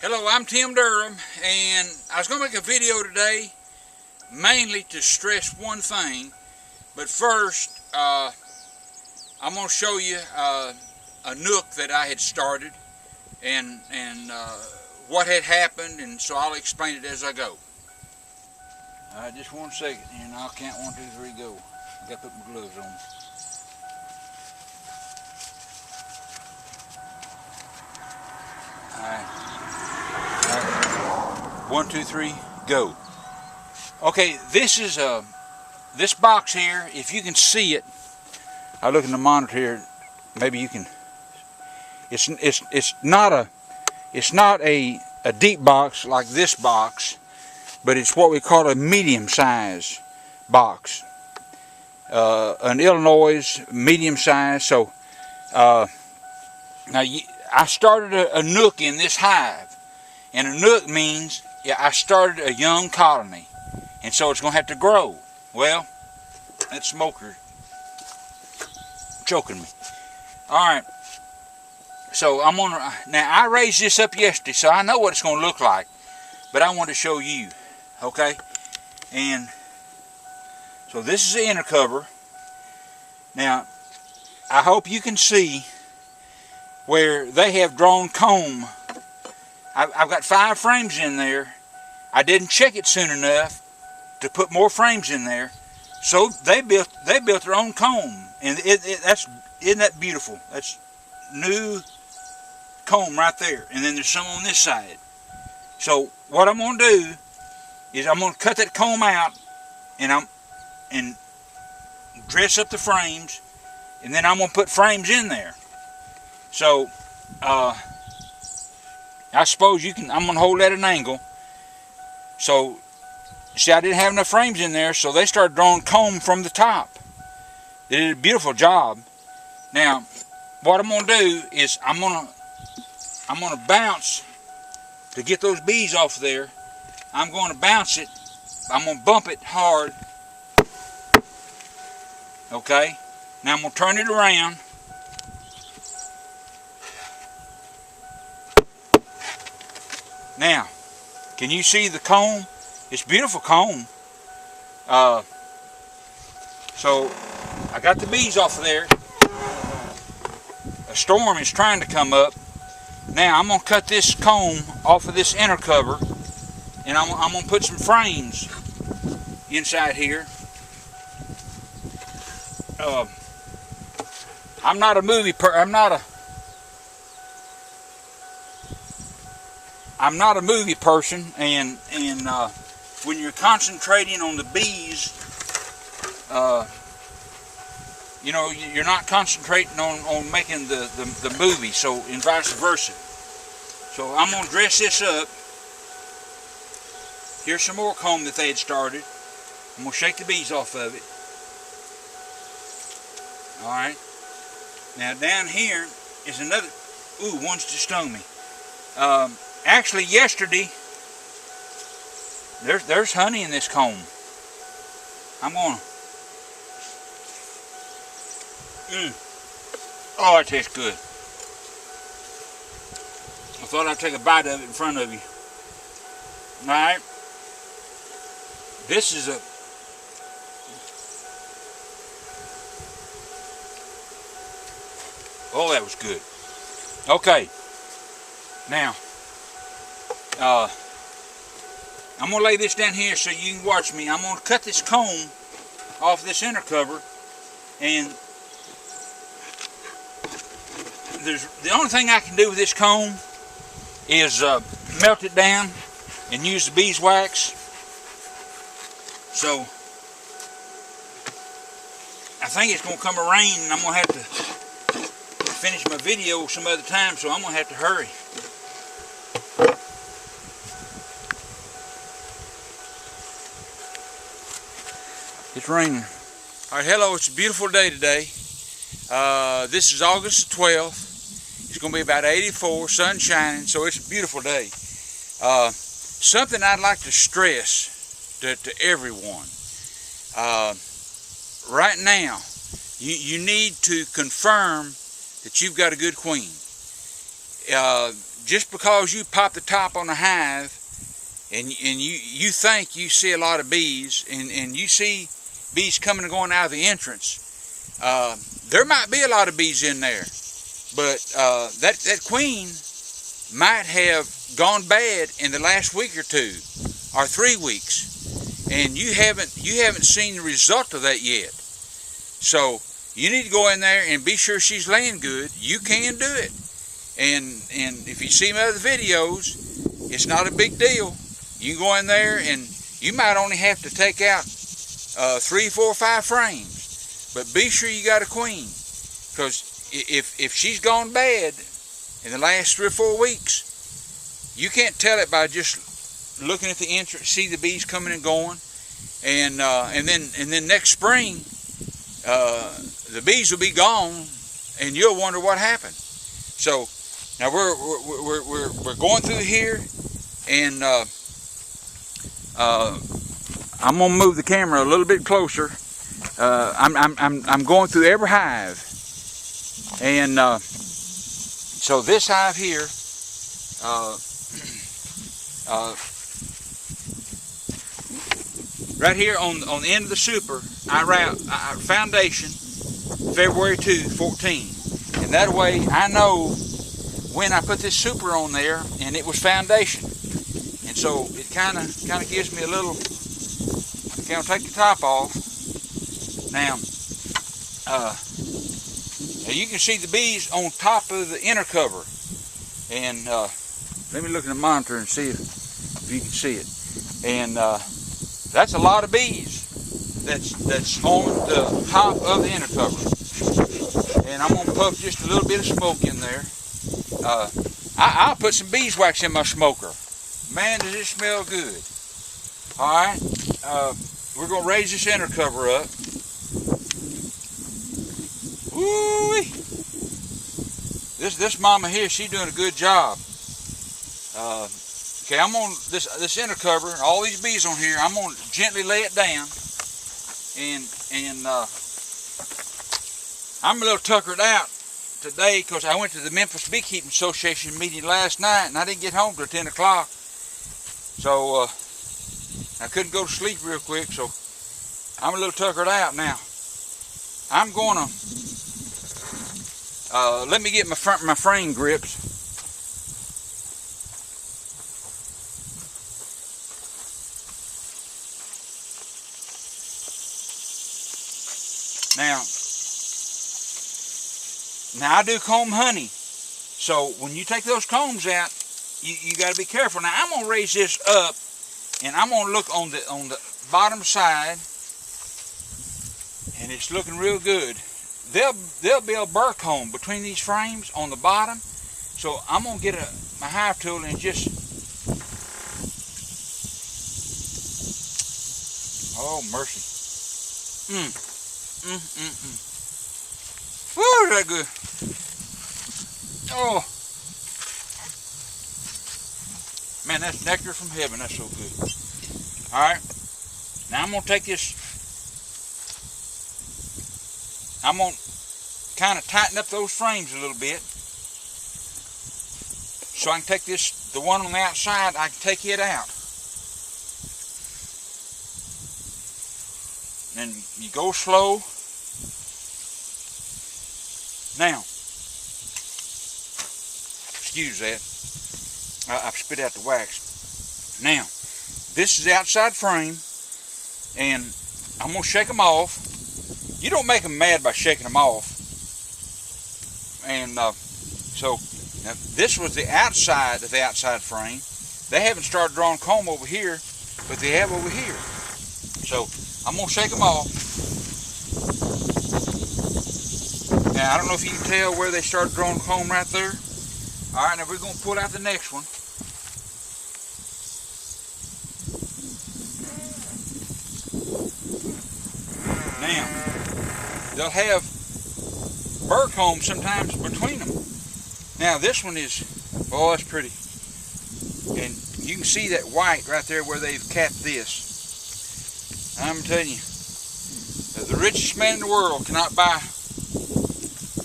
Hello, I'm Tim Durham, and I was going to make a video today mainly to stress one thing. But first, I'm going to show you a nook that I had started and what had happened, and so I'll explain it as I go. Alright, just 1 second, and I'll count 1, 2, 3, go. I got to put my gloves on. Alright. 1, 2, 3, go. Okay, this is this box here. If you can see it, I look in the monitor here. Maybe you can. It's not a deep box like this box, but it's what we call a medium size box. An Illinois medium size. So now I started a nook in this hive, and a nook means I started a young colony, and so it's going to have to grow. Well, that smoker choking me. All right. So now I raised this up yesterday, so I know what it's going to look like, but I want to show you, okay? And so this is the inner cover. Now, I hope you can see where they have drawn comb. I've got 5 frames in there. I didn't check it soon enough to put more frames in there, so they built their own comb, and isn't that beautiful? That's new comb right there, and then there's some on this side. So what I'm going to do is I'm going to cut that comb out, and dress up the frames, and then I'm going to put frames in there. So I suppose I'm going to hold at an angle. So see, I didn't have enough frames in there, so they started drawing comb from the top. They did a beautiful job. Now, what I'm going to do is I'm going to bounce to get those bees off there. I'm going to bounce it. I'm going to bump it hard. Okay. Now I'm going to turn it around. Now, can you see the comb? It's beautiful comb. So I got the bees off of there. A storm is trying to come up. Now I'm going to cut this comb off of this inner cover, and I'm going to put some frames inside here. I'm not a movie person, and when you're concentrating on the bees, you know, you're not concentrating on making the movie, so, and vice versa. So I'm going to dress this up. Here's some more comb that they had started. I'm going to shake the bees off of it. Alright. Now down here is another, one's just stung me. Actually yesterday, there's honey in this comb. I'm going to, oh, it tastes good. I thought I'd take a bite of it in front of you. Alright. This is oh, that was good. Okay. Now, I'm going to lay this down here so you can watch me. I'm going to cut this comb off this inner cover, and the only thing I can do with this comb is melt it down and use the beeswax. So I think it's going to come a rain, and I'm going to have to finish my video some other time, so I'm going to have to hurry. It's raining. All right, hello, it's a beautiful day today. This is August 12th. It's going to be about 84, sun shining, so it's a beautiful day. Something I'd like to stress to everyone. Right now, you need to confirm that you've got a good queen. just because you pop the top on a hive and you think you see a lot of bees and you see bees coming and going out of the entrance, there might be a lot of bees in there, but that queen might have gone bad in the last week or 2 or 3 weeks, and you haven't seen the result of that yet. So you need to go in there and be sure she's laying good. You can do it, and if you see my other videos, it's not a big deal. You can go in there and you might only have to take out 3, 4, 5 frames, but be sure you got a queen, because if she's gone bad in the last 3 or 4 weeks, you can't tell it by just looking at the entrance, see the bees coming and going, and then next spring the bees will be gone, and you'll wonder what happened. So now we're going through here, and I'm gonna move the camera a little bit closer. I'm going through every hive, and so this hive here, right here on the end of the super, I write foundation February 2, 14, and that way I know when I put this super on there and it was foundation, and so it kind of gives me a little. Okay, I'll take the top off now. You can see the bees on top of the inner cover, and let me look at the monitor and see if you can see it. And that's a lot of bees that's on the top of the inner cover. And I'm gonna puff just a little bit of smoke in there. I'll put some beeswax in my smoker. Man, does it smell good. All right, we're gonna raise this inner cover up. Woo-wee. This mama here, she's doing a good job. Okay, I'm on this inner cover, and all these bees on here. I'm gonna gently lay it down, and I'm a little tuckered out today because I went to the Memphis Beekeeping Association meeting last night, and I didn't get home till 10 o'clock. So I couldn't go to sleep real quick, so I'm a little tuckered out now. I'm gonna let me get my frame grips. Now I do comb honey, so when you take those combs out, you got to be careful. Now I'm gonna raise this up, and I'm gonna look on the bottom side, and it's looking real good. There'll be a burr comb between these frames on the bottom, so I'm gonna get my hive tool and just, oh mercy, woo, is that good? Oh man, that's nectar from heaven. That's so good. All right, now I'm gonna take this. I'm going to kind of tighten up those frames a little bit, so I can take the one on the outside, I can take it out. And you go slow. Now, excuse that, I've spit out the wax. Now, this is the outside frame, and I'm going to shake them off. You don't make them mad by shaking them off. And so now this was the outside of the outside frame. They haven't started drawing comb over here, but they have over here. So I'm going to shake them off. Now I don't know if you can tell where they started drawing comb right there. All right, now we're going to pull out the next one. Now, they'll have burr combs sometimes between them. Now this one is, oh, that's pretty. And you can see that white right there where they've capped this. I'm telling you, the richest man in the world cannot buy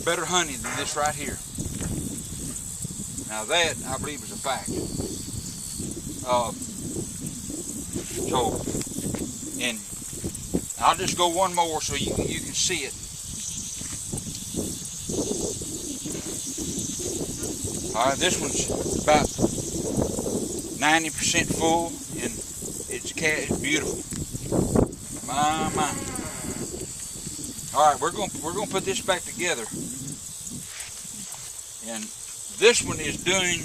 better honey than this right here. Now that, I believe, is a fact. So, and I'll just go one more so you can see it. Alright, this one's about 90% full, and it's beautiful. My. Alright, we're gonna put this back together. And this one is doing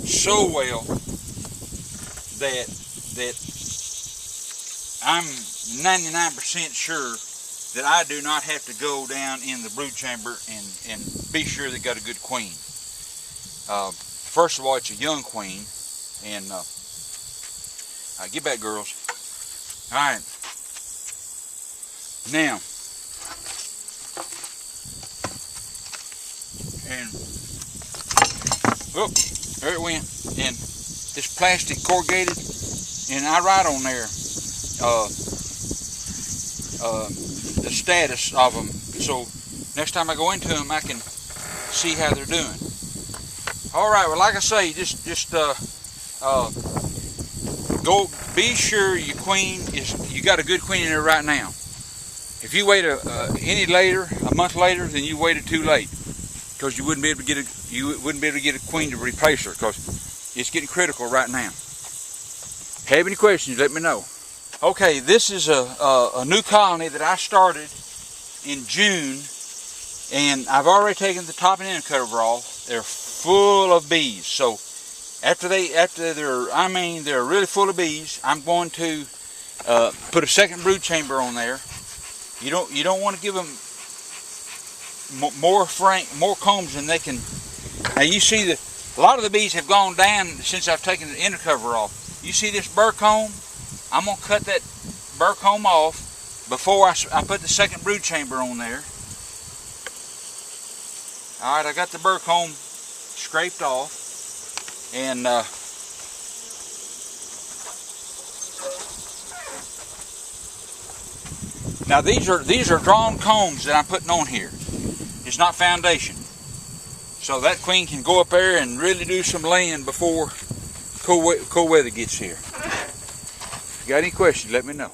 so well that I'm 99% sure that I do not have to go down in the brood chamber and be sure they got a good queen. First of all, it's a young queen, and get back, girls. All right, now, and oh, there it went, and this plastic corrugated, and I write on there the status of them, so next time I go into them, I can see how they're doing. All right, well, like I say, just go. Be sure your queen you got a good queen in there right now. If you wait any later, a month later, then you waited too late, because you wouldn't be able to get a queen to replace her, because it's getting critical right now. Have any questions? Let me know. Okay, this is a new colony that I started in June, and I've already taken the top and inner cover off. They're full of bees. So after they're really full of bees, I'm going to put a second brood chamber on there. You don't want to give them more combs than they can. Now you see that a lot of the bees have gone down since I've taken the inner cover off. You see this burr comb? I'm going to cut that burr comb off before I put the second brood chamber on there. Alright, I got the burr comb scraped off, and now these are drawn combs that I'm putting on here. It's not foundation, so that queen can go up there and really do some laying before cool weather gets here. If you got any questions, let me know.